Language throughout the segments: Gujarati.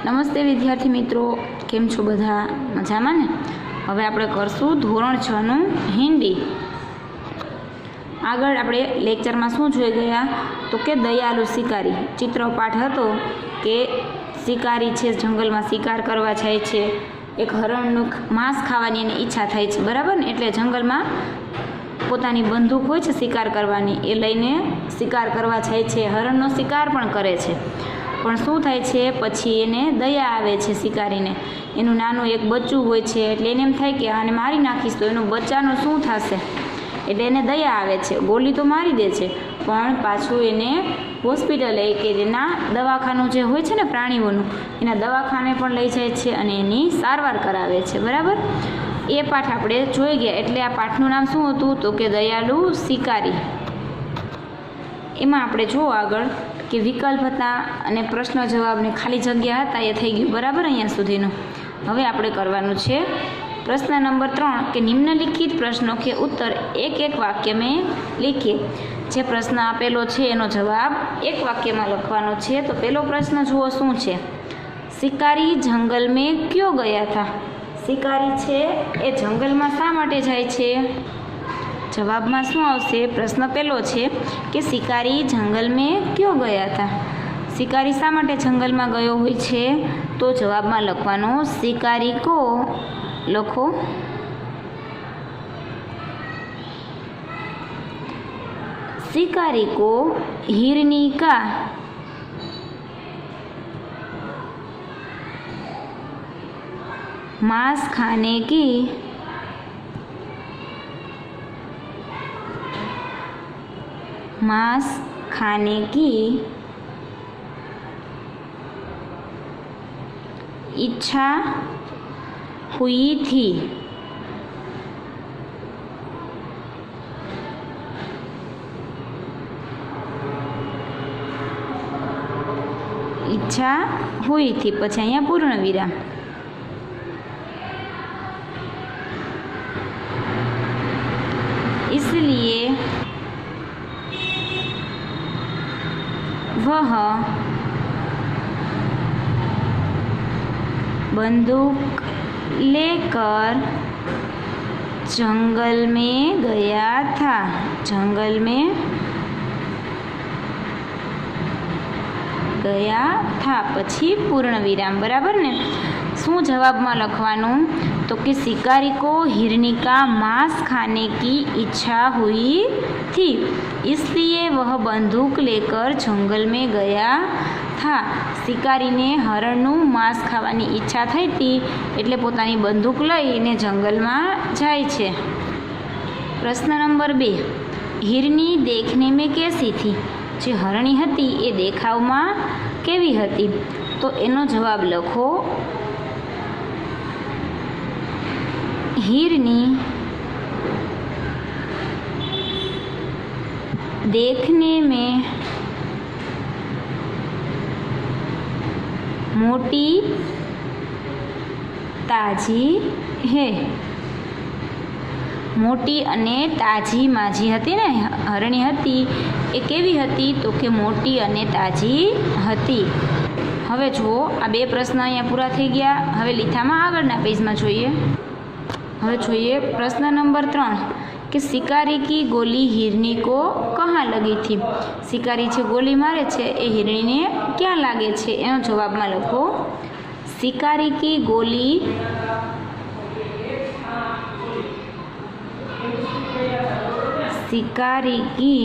નમસ્તે વિદ્યાર્થી મિત્રો, કેમ છો બધા? મજામાં ને? હવે આપણે કરશું ધોરણ 6 નું હિન્દી. આગળ આપણે લેક્ચરમાં શું જોઈ ગયા તો કે દયાળુ શિકારી ચિત્રપાઠ હતો કે શિકારી છે, જંગલમાં શિકાર કરવા જાય છે, એક હરણનું માંસ ખાવાની એને ઈચ્છા થાય છે, બરાબર ને? એટલે જંગલમાં પોતાની બંદૂક હોય છે શિકાર કરવાની, એ લઈને શિકાર કરવા જાય છે, હરણનો શિકાર પણ કરે છે. પણ શું થાય છે, પછી એને દયા આવે છે શિકારીને. એનું નાનું એક બચ્ચું હોય છે, એટલે એને એમ થાય કે આને મારી નાખીશ તો એનું બચ્ચાનું શું થશે, એટલે એને દયા આવે છે. ગોલી તો મારી દે છે, પણ પાછું એને હોસ્પિટલે કે જેના દવાખાનું જે હોય છે ને પ્રાણીઓનું, એના દવાખાને પણ લઈ જાય છે અને એની સારવાર કરાવે છે, બરાબર? એ પાઠ આપણે જોઈ ગયા. એટલે આ પાઠનું નામ શું હતું તો કે દયાળુ શિકારી. એમાં આપણે જો આગળ કે વિકલ્પ હતા અને પ્રશ્ન જવાબને ખાલી જગ્યા હતા, એ થઈ ગયું, બરાબર? અહીંયા સુધીનું. હવે આપણે કરવાનું છે પ્રશ્ન નંબર 3 કે નિમ્નલિખિત પ્રશ્નો કે ઉત્તર એક એક वाक्य में लिखिए. જે પ્રશ્ન આપેલો છે એનો જવાબ એક વાક્યમાં લખવાનો છે. તો પહેલો પ્રશ્ન જુઓ શું છે. શિકારી જંગલ में क्यों गया था? શિકારી છે એ જંગલમાં શા માટે જાય છે? જવાબમાં શું આવશે? પ્રશ્ન પહેલો છે કે શિકારી જંગલ में क्यों गया था? શિકારી શા માટે જંગલમાં ગયો હોય છે? તો જવાબમાં લખવાનું શિકારી કો લખો शिकारी को हिरनी का मांस खाने की इच्छा हुई थी. इच्छा हुई थी પછી અહીંયા પૂર્ણ વિરામ. इसलिए वह बंदूक लेकर जंगल में गया था. जंगल में गया था પછી પૂર્ણ વિરામ, બરાબર ને? શું જવાબમાં લખવાનું તો કે शिकारी को हिरनी का मांस खाने की इच्छा हुई थी, इसलिए वह बंदूक लेकर जंगल में गया था. શિકારીને હરણનું માંસ ખાવાની ઈચ્છા થઈ હતી, એટલે પોતાની બંદૂક લઈને જંગલમાં જાય છે. પ્રશ્ન નંબર 2 हिरनी देखने में कैसी थी? જે હરણી હતી એ દેખાવમાં કેવી હતી? તો એનો જવાબ લખો हिरनी देखने में मोटी ताजी है. મોટી અને તાજી માજી હતી ને, હરણી હતી એ કેવી હતી તો કે મોટી અને તાજી હતી. હવે જુઓ, આ બે પ્રશ્ન અહીંયા પૂરા થઈ ગયા. હવે લીથામાં આગળના પેજમાં જોઈએ. હવે જોઈએ પ્રશ્ન નંબર 3 કે શિકારી की गोली हिरनी को कहाँ लगी थी? શિકારી જે ગોલી મારે છે એ હિરણીને ક્યાં લાગે છે? એનો જવાબમાં લખો શિકારી की गोली शिकारी की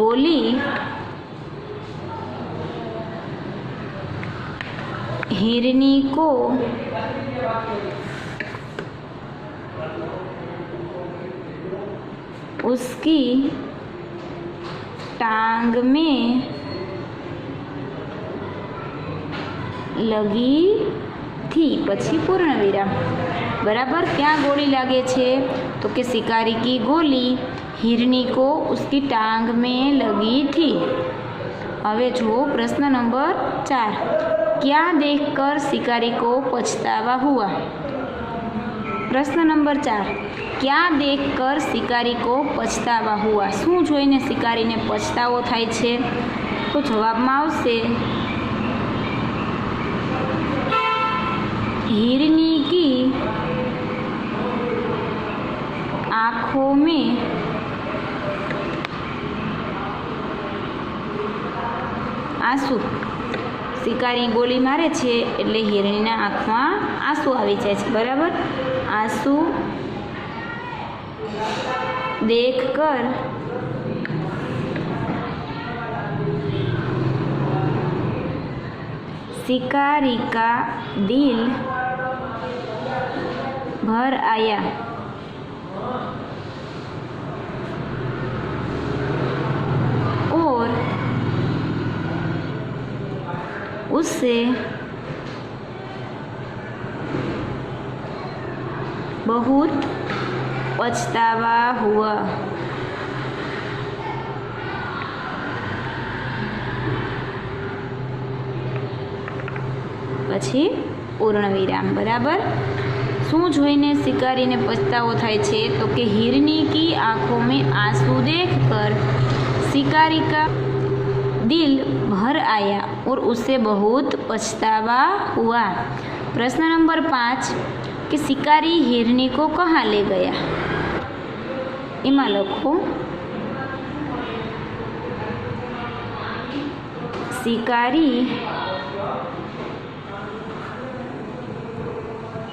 गोली हिरनी को उसकी टांग में लगी थी પછી પૂર્ણ વિરામ, बराबर? क्या गोली लगे छे तो कि शिकारी की गोली हिरनी को उसकी टांग में लगी थी. હવે જો પ્રશ્ન નંબર 4 क्या देखकर शिकारी को पछतावा हुआ? પ્રશ્ન નંબર 4 क्या देखकर शिकारी को पछतावा हुआ? શું જોઈને શિકારીને પછતાવો થાય છે? તો જવાબમાં આવશે हिरनी की आँखों में आंसू। शिकारी गोली मारे छे એટલે હિરણીના આંખમાં આંસુ આવી જાય છે, બરાબર। આંસુ देखकर शिकारी का दिल भर आया। और उससे बहुत पछतावा हुआ। પછી પૂર્ણ વિરામ, બરાબર। શું જોઈને શિકારીને પછતાવો થાય છે? તો કે हिरनी की आंखों में आंसू देखकर शिकारी का दिल भर आया और उसे बहुत पछतावा हुआ। प्रश्न नंबर 5 कि शिकारी हिरनी को कहाँ ले गया? एमां लखो शिकारी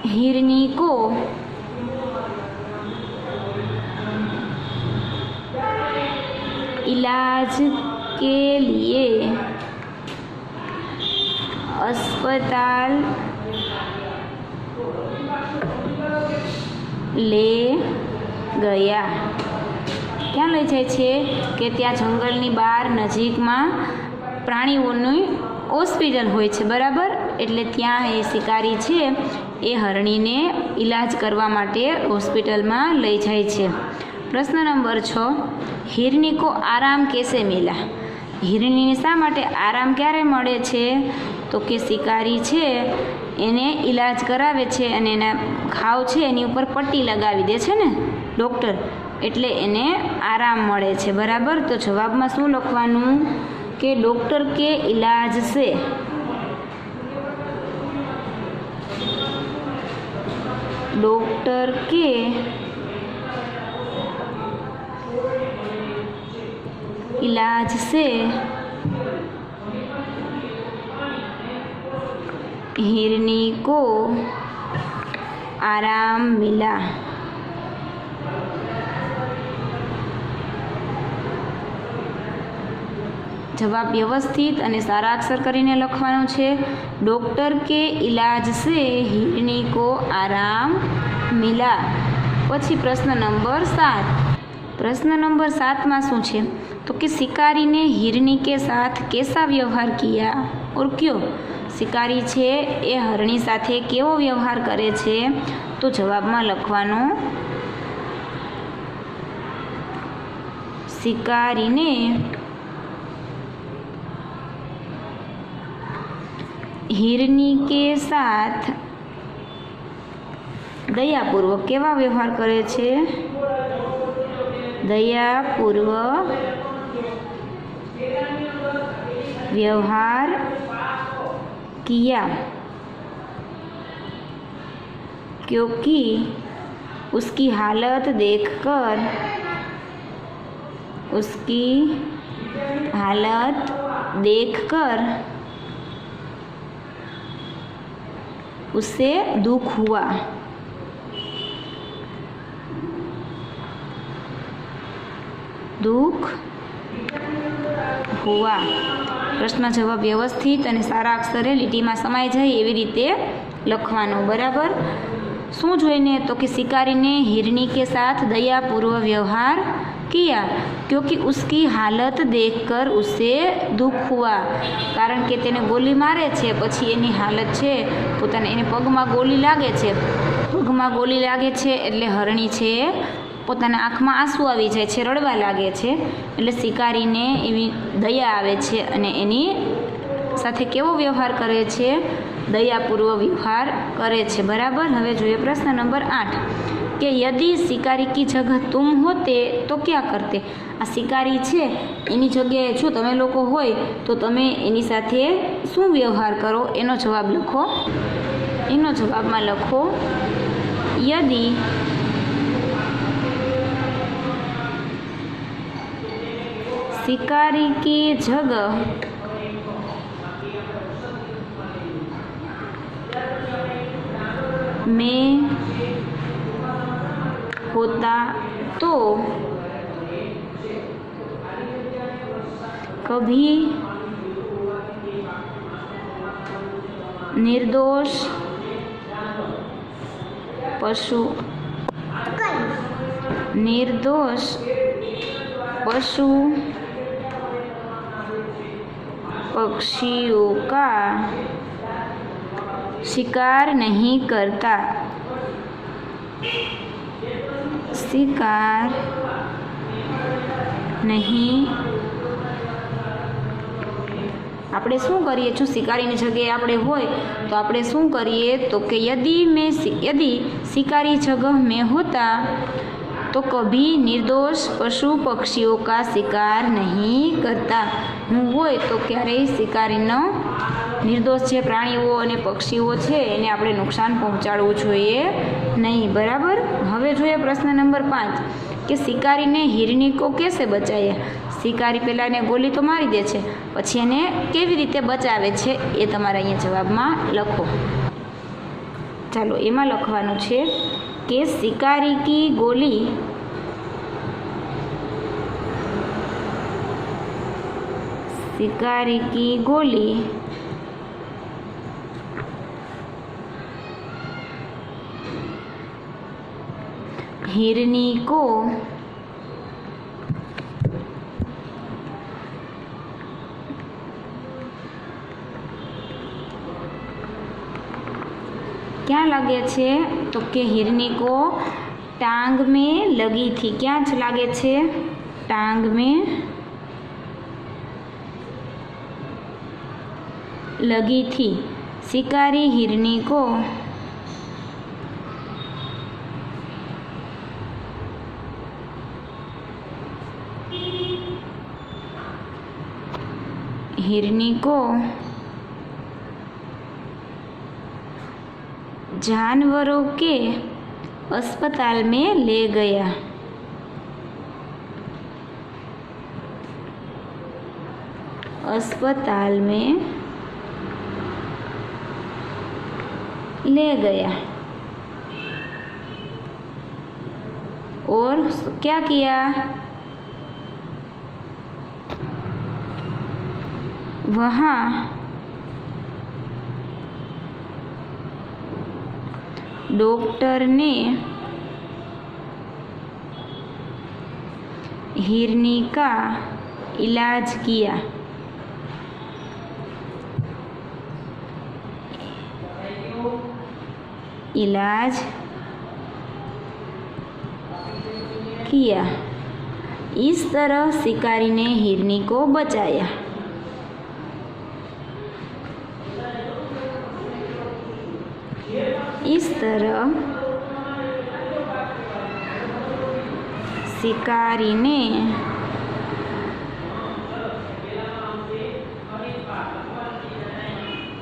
हिरनी को इलाज के लिए अस्पताल ले गया। क्या लई जाय छे? के त्या जंगलनी बहार नजीकमां प्राणीओनी હોસ્પિટલ હોય છે, બરાબર। એટલે ત્યાં એ શિકારી છે એ હરણીને ઈલાજ કરવા માટે હોસ્પિટલમાં લઈ જાય છે। પ્રશ્ન નંબર 6 हिरनी को आराम कैसे मिला? हिरनीने શા માટે આરામ ક્યારે મળે છે? તો કે શિકારી છે એને ઈલાજ કરાવે છે અને એના ઘાવ છે એની ઉપર પટ્ટી લગાવી દે છે ને ડૉક્ટર, એટલે એને આરામ મળે છે, બરાબર। તો જવાબમાં શું લખવાનું? કે डॉक्टर के इलाज से डॉक्टर के इलाज से हिरनी को आराम मिला। जवाब व्यवस्थित અને સારા અક્ષર કરીને લખવાનો છે। ડૉક્ટર કે ઇલાજ સે हिरनी को आराम मिला। પછી પ્રશ્ન નંબર 7 प्रश्न नंबर 7 में शू है? तो कि शिकारी ने हिरनी के साथ कैसा व्यवहार किया और क्यों? शिकारी है ए हरणी साथे केवो व्यवहार करे छे? तो जवाब में लखवानो शिकारी ने हिरनी के साथ दयापूर्वक केवा व्यवहार करे छे? दयापूर्वक व्यवहार किया, क्योंकि उसकी हालत देखकर उसे दुख हुआ। प्रश्न जवाब व्यवस्थित और सारा अक्षरे લીટી में समाई जाए एवी रीते लखवानो, बराबर। शू जोईने? तो कि शिकारी ने हिरनी के साथ दयापूर्वक व्यवहार किया, क्योंकि उसकी हालत देखकर उसे दुख हुआ। कारण के तेने गोली मारे छे पछी एनी हालत छे पोताने एने पगमां गोली लागे छे, पगमां गोली लागे छे एटले हरणी छे પોતાના આંખમાં આંસુ આવી જાય છે, રડવા લાગે છે, એટલે શિકારીને એવી દયા આવે છે અને એની સાથે કેવો વ્યવહાર કરે છે? દયાપૂર્વક વ્યવહાર કરે છે, બરાબર। હવે જોઈએ પ્રશ્ન નંબર 8 કે यदि शिकारी की जगह तुम होते तो क्या करते? આ શિકારી છે એની જગ્યાએ જો તમે લોકો હોય તો તમે એની સાથે શું વ્યવહાર કરો? એનો જવાબ લખો। એનો જવાબમાં લખો यदि शिकारी की जगह में होता तो कभी निर्दोष पशु पक्षियों का शिकार नहीं करता। આપણે શું કરીએ છું, શિકારીની જગ્યાએ આપણે હોય તો આપણે શું કરીએ તો કે यदि शिकारी जगह में होता तो कभी निर्दोष पशु पक्षियों का शिकार नहीं करता। હું હોય તો ક્યારેય શિકારીનો નિર્દોષ જે પ્રાણીઓ અને પક્ષીઓ છે એને આપણે નુકસાન પહોંચાડવું જોઈએ નહીં। બરાબર। હવે જોઈએ પ્રશ્ન નંબર 5 કે શિકારીને हिरनी को कैसे बचाया। શિકારી પહેલાં એને ગોલી તો મારી દે છે, પછી એને કેવી રીતે બચાવે છે એ તમારે અહીંયા જવાબમાં લખો। ચાલો એમાં લખવાનું છે કે शिकारी की गोली हिरनी को क्या लगे छे तो कि हिरनी को टांग में लगी थी। क्या लगे छे टांग में लगी थी। शिकारी हिरनी को जानवरों के अस्पताल में ले गया। अस्पताल में ले गया और क्या किया, वहाँ डॉक्टर ने हिरनी का इलाज किया। इस तरह शिकारी ने हिरनी को बचाया। इस तरह शिकारी ने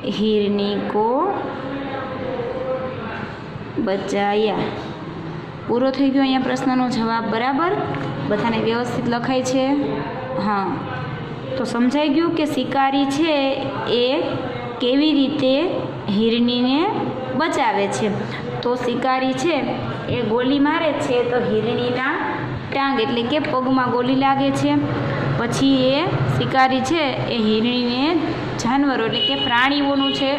हिरनी को बचाया। पूरो थई गयो अहींया प्रश्ननो जवाब। बराबर। बधाने व्यवस्थित लखाय छे। हाँ, तो समझाई गयुं कि शिकारी छे ए केवी रीते हिरनीने बचावे छे। तो शिकारी छे ए गोली मारे छे तो हिरनीना टांग एटले के पगमां गोली लागे छे। पछी ए शिकारी छे ए हिरनीने जानवरों एटले के प्राणीओनुं छे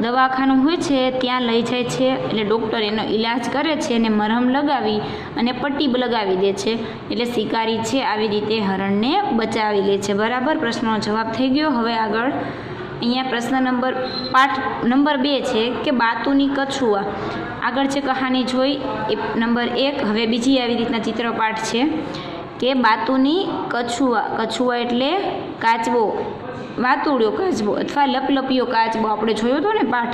दवाखानु होय छे त्यां लई जाय छे। एटले डॉक्टर एनो इलाज करे छे अने मरहम लगावी अने पट्टी लगावी दे छे। एटले शिकारी छे आवी रीते हरणने बचावी ले छे। बराबर। प्रश्ननो जवाब थई गयो। हवे आगळ अहींया प्रश्न पाठ नंबर 2 छे कि बातुनी कछुआ। आगळ छे कहानी जोई नंबर 1। हवे बीजी आवी रीतना चित्रपाठ छे कि बातुनी कछुआ। कछुआ एटले काचबो, वातुड़ियो काचबो अथवा लपलपियो काचबो। आपणे जोयो तो ने पाठ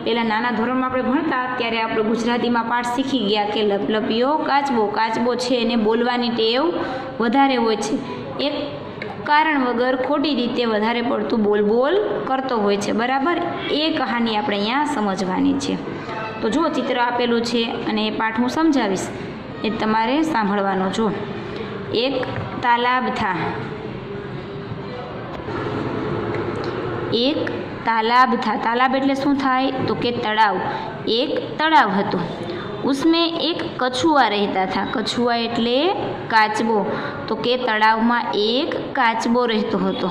पहेला नाना धोरणमां आपणे भणता त्यारे आपणे गुजरातीमां पाठ शीखी गया कि लपलपियो काचबो। काचबो छे एने बोलवानी टेव वधारे होय छे। एक કારણ વગર ખોટી રીતે વધારે પડતું બોલ કરતો હોય છે, બરાબર. એ કહાની આપણે અહીંયા સમજવાની છે. તો જો ચિત્ર આપેલું છે અને એ પાઠ હું સમજાવીશ, એ તમારે સાંભળવાનો. જો, એક તાલાબ થા, એક तालाब था. तालाब એટલે શું થાય? તો કે તળાવ. એક તળાવ હતું. उसमें एक कछुआ रहता था. कछुआ એટલે કાચબો. તો કે તળાવમાં એક કાચબો રહેતો હતો.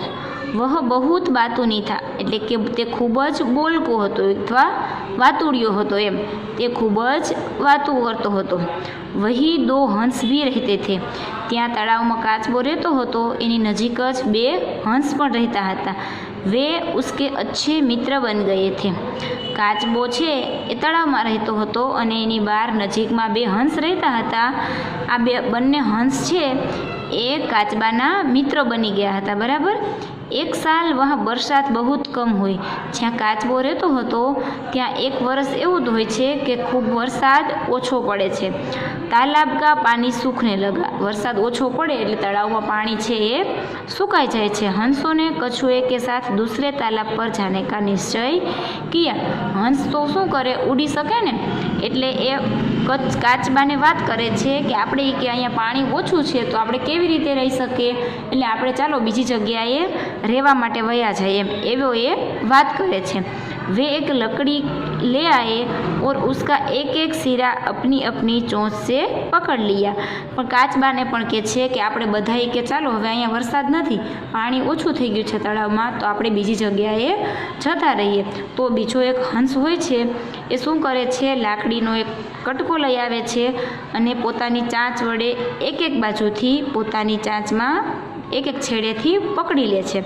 वह बहुत बातूनी था એટલે કે તે ખૂબ જ બોલકો હતો અથવા વાતુડિયો હતો એમ. તે ખૂબ જ વાતું કરતો હતો. वही दो हंस भी रहते थे. ત્યાં તળાવમાં કાચબો રહેતો હતો, એની નજીક જ બે હંસ પણ રહેતા હતા. वे उसके अच्छे मित्र बन गए थे. કાચબો છે એ તળાવમાં રહેતો હતો અને એની બહાર નજીકમાં બે હંસ રહેતા હતા. આ બંને હંસ છે એ કાચબાના મિત્ર બની ગયા હતા, બરાબર. એક સાલ વહાં બરસાત બહુત કમ હોય. જ્યાં કાચબો રહેતો હતો ત્યાં એક વર્ષ એવું જ હોય છે કે ખૂબ વરસાદ ઓછો પડે છે. તાલાબ કા પાણી સૂખને લગા. વરસાદ ઓછો પડે એટલે તળાવમાં પાણી છે એ સુકાઈ જાય છે. હંસોને કછુએ કે સાથ દૂસરે તાલાબ પર જાને કા નિશ્ચય કિયા. હંસ તો શું કરે, ઉડી શકે ને, એટલે એ કાચબાને વાત કરે છે કે આપણે કે અહીંયા પાણી ઓછું છે તો આપણે કેવી રીતે રહી શકીએ, એટલે આપણે ચાલો બીજી જગ્યાએ રહેવા માટે વયા જાય એમ, એવો એ વાત કરે છે. वे एक लकड़ी ले आए और उसका एक एक सिरा अपनी अपनी चोंच से पकड़ लिया. પણ કાચબાને પણ કહે છે કે આપણે બધાએ કે ચાલો હવે અહીંયા વરસાદ નથી, પાણી ઓછું થઈ ગયું છે તળાવમાં, તો આપણે બીજી જગ્યાએ જતા રહીએ. તો બીજો એક હંસ હોય છે એ શું કરે છે, લાકડીનો એક કટકો લઈ આવે છે અને પોતાની ચાંચ વડે એક એક બાજુથી પોતાની ચાંચમાં एक एक छेड़े थी पकड़ी ले छे.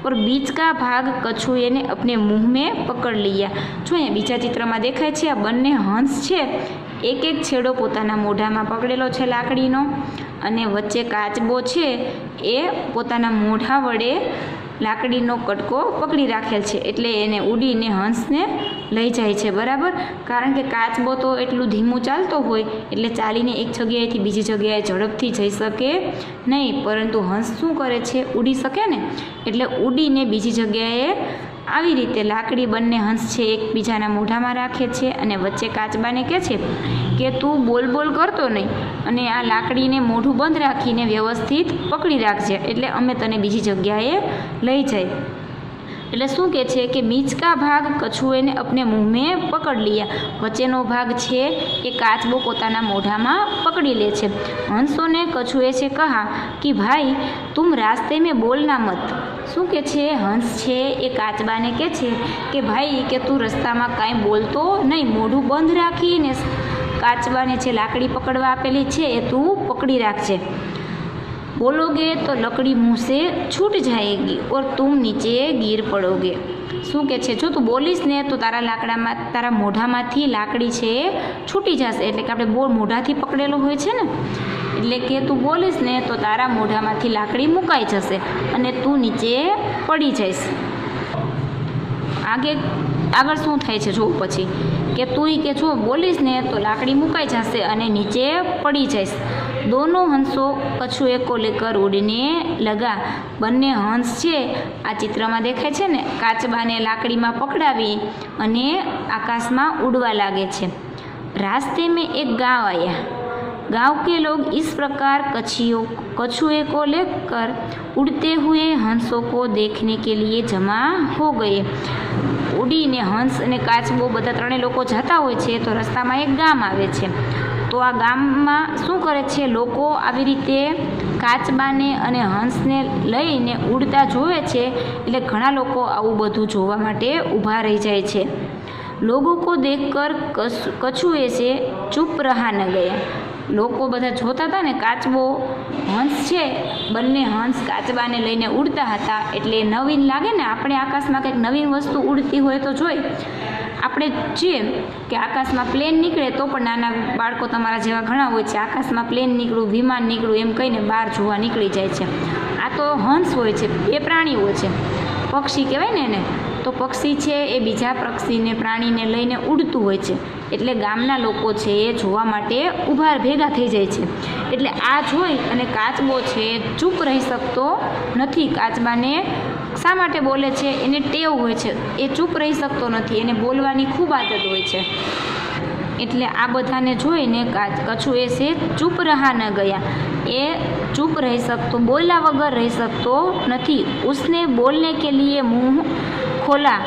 और बीच का भाग कछुए ने अपने मुंह में पकड़ लिया. जो अहीं बीजा चित्र में देखाय छे आ बंने हंस छे एक एक छेड़ो पोताना मोढामां पकड़ेलो छे लाकड़ीनो અને વચ્ચે કાચબો છે એ પોતાના મોઢા વડે લાકડીનો કટકો પકડી રાખેલ છે, એટલે એને ઉડીને હંસને લઈ જાય છે, બરાબર. કારણ કે કાચબો તો એટલું ધીમું ચાલતો હોય એટલે ચાલીને એક જગ્યાએથી બીજી જગ્યાએ ઝડપથી જઈ શકે નહીં, પરંતુ હંસ શું કરે છે, ઉડી શકે ને, એટલે ઉડીને બીજી જગ્યાએ આવી રીતે લાકડી બંને હંસ છે એકબીજાના મોઢામાં રાખે છે અને વચ્ચે કાચબાને કહે છે કે તું બોલ કરતો નહીં અને આ લાકડીને મોઢું બંધ રાખીને વ્યવસ્થિત પકડી રાખજે, એટલે અમે તને બીજી જગ્યાએ લઈ જાય. એટલે શું કહે છે કે बीच का भाग कछुए ने अपने मुंह में पकड़ लिया. વચ્ચેનો ભાગ છે એ કાચબો પોતાના મોઢામાં પકડી લે છે. હંસોને કછુએ છે કહા કે ભાઈ તુમ રાસ્તે में बोलना मत. શું કે છે, હંસ છે એ કાચબાને કહે છે કે ભાઈ કે તું રસ્તામાં કાંઈ બોલતો નહીં, મોઢું બંધ રાખીને કાચબાને જે લાકડી પકડવા આપેલી છે એ તું પકડી રાખજે. बोलोगे तो लकड़ी मुँह से छूट जाएगी और तुम नीचे गिर पड़ोगे. શું કે છે, જો તું બોલીશ ને તો તારા મોઢામાંથી લાકડી છે છૂટી જશે, એટલે કે આપણે મોઢાથી પકડેલો હોય છે ને, એટલે કે તું બોલીશ ને તો તારા મોઢામાંથી લાકડી મુકાઈ જશે અને તું નીચે પડી જઈશ. આગળ શું થાય છે જો પછી કે તું કે જો બોલીશ ને તો લાકડી મુકાઈ જશે અને નીચે પડી જઈશ. दोनों हंसों कछुए को लेकर उड़ने लगा. બંને હંસ છે આ ચિત્રમાં દેખાય છે ને, કાચબાને લાકડીમાં પકડાવી અને આકાશમાં ઉડવા લાગે છે. रास्ते में एक गांव आया. गांव के लोग इस प्रकार कछुए को लेकर उड़ते हुए हंसों को देखने के लिए जमा हो गए. ઉડીને હંસ અને કાચબો બધા ત્રણેય લોકો જતા હોય છે તો રસ્તામાં એક ગામ આવે છે. તો આ ગામમાં શું કરે છે, લોકો આવી રીતે કાચબાને અને હંસને લઈને ઉડતા જોવે છે, એટલે ઘણા લોકો આવું બધું જોવા માટે ઊભા રહી જાય છે. लोगों को देखकर कछुए से चुप रहा न गया. લોકો બધા જોતા હતા ને, કાચબો હંસ છે, બંને હંસ કાચબાને લઈને ઉડતા હતા, એટલે નવીન લાગે ને, આપણે આકાશમાં કંઈક નવીન વસ્તુ ઉડતી હોય તો જોઈ આપણે છીએ કે આકાશમાં પ્લેન નીકળે તો પણ નાના બાળકો તમારા જેવા ઘણા હોય છે, આકાશમાં પ્લેન નીકળ્યું, વિમાન નીકળ્યું એમ કહીને બહાર જોવા નીકળી જાય છે. આ તો હંસ હોય છે, એ પ્રાણી હોય છે, પક્ષી કહેવાય ને એને, તો પક્ષી છે એ બીજા પક્ષીને પ્રાણીને લઈને ઉડતું હોય છે, એટલે ગામના લોકો છે એ જોવા માટે ઊભા ભેગા થઈ જાય છે. એટલે આ જોઈ અને કાચબો છે ચૂપ રહી શકતો નથી. કાચબાને શા માટે બોલે છે? એને ટેવ હોય છે, એ ચૂપ રહી શકતો નથી, એને બોલવાની ખૂબ આદત હોય છે. એટલે આ બધાને જોઈને કછું એ છે ચૂપ રહા ન ગયા, એ ચૂપ રહી શકતો, બોલ્યા વગર રહી શકતો નથી. ઉસને બોલને કે લીએ મુંહ ખોલા,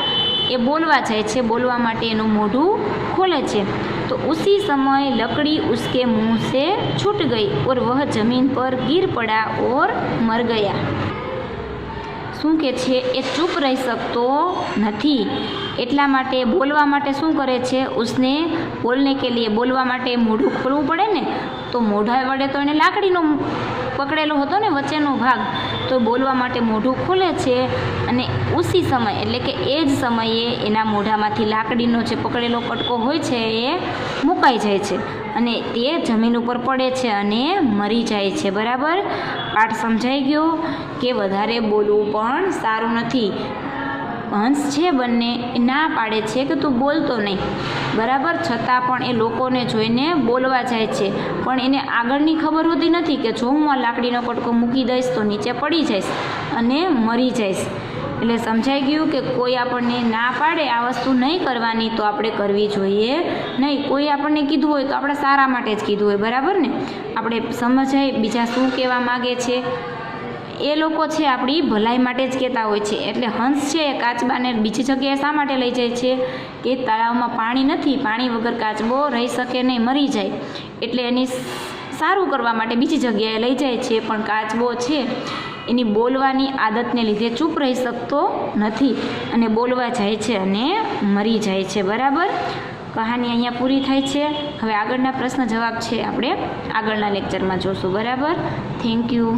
એ બોલવા જાય છે, બોલવા માટે એનું મોઢું ખોલે છે. તો ઉસી સમય લકડી ઉસકે મુંહ સે છૂટ ગઈ और वह जमीन पर गिर पड़ा और मर गया. શું કે છે? એ ચૂપ રહી શકતો નથી, એટલા માટે બોલવા માટે શું કરે છે? ઉસને બોલને કે લીએ, બોલવા માટે મોઢું ખોલવું પડે ને, તો મોઢા વડે તો એને લાકડીનો પકડેલો હતો ને વચ્ચેનો ભાગ, તો બોલવા માટે મોઢું ખોલે છે. અને ઉસી સમય એટલે કે એ જ સમયે એના મોઢામાંથી લાકડીનો જે પકડેલો કટકો હોય છે એ મુકાઈ જાય છે અને તે જમીન ઉપર પડે છે અને મરી જાય છે. બરાબર? પાઠ સમજાઈ ગયો કે વધારે બોલવું પણ સારું નથી. હંસ છે બંને એ ના પાડે છે કે તું બોલતો નહીં, બરાબર, છતાં પણ એ લોકોને જોઈને બોલવા જાય છે. પણ એને આગળની ખબર હોતી નથી કે જો હું આ લાકડીનો કટકો મૂકી દઈશ તો નીચે પડી જઈશ અને મરી જઈશ. એટલે સમજાઈ ગયું કે કોઈ આપણને ના પાડે આ વસ્તુ નહીં કરવાની તો આપણે કરવી જોઈએ નહીં. કોઈ આપણને કીધું હોય તો આપણે સારા માટે જ કીધું હોય, બરાબર ને? આપણે સમજાય બીજા શું કહેવા માગે છે, એ લોકો છે આપણી ભલાઈ માટે જ કહેતા હોય છે. એટલે હંસ છે એ કાચબાને બીજી જગ્યાએ શા માટે લઈ જાય છે? કે તળાવમાં પાણી નથી, પાણી વગર કાચબો રહી શકે નહીં, મરી જાય. એટલે એની સારું કરવા માટે બીજી જગ્યાએ લઈ જાય છે. પણ કાચબો છે એની બોલવાની આદતને લીધે ચૂપ રહી શકતો નથી અને બોલવા જાય છે અને મરી જાય છે. બરાબર? કહાની અહીંયા પૂરી થાય છે. હવે આગળના પ્રશ્ન જવાબ છે આપણે આગળના લેક્ચરમાં જોશું. બરાબર? Thank you.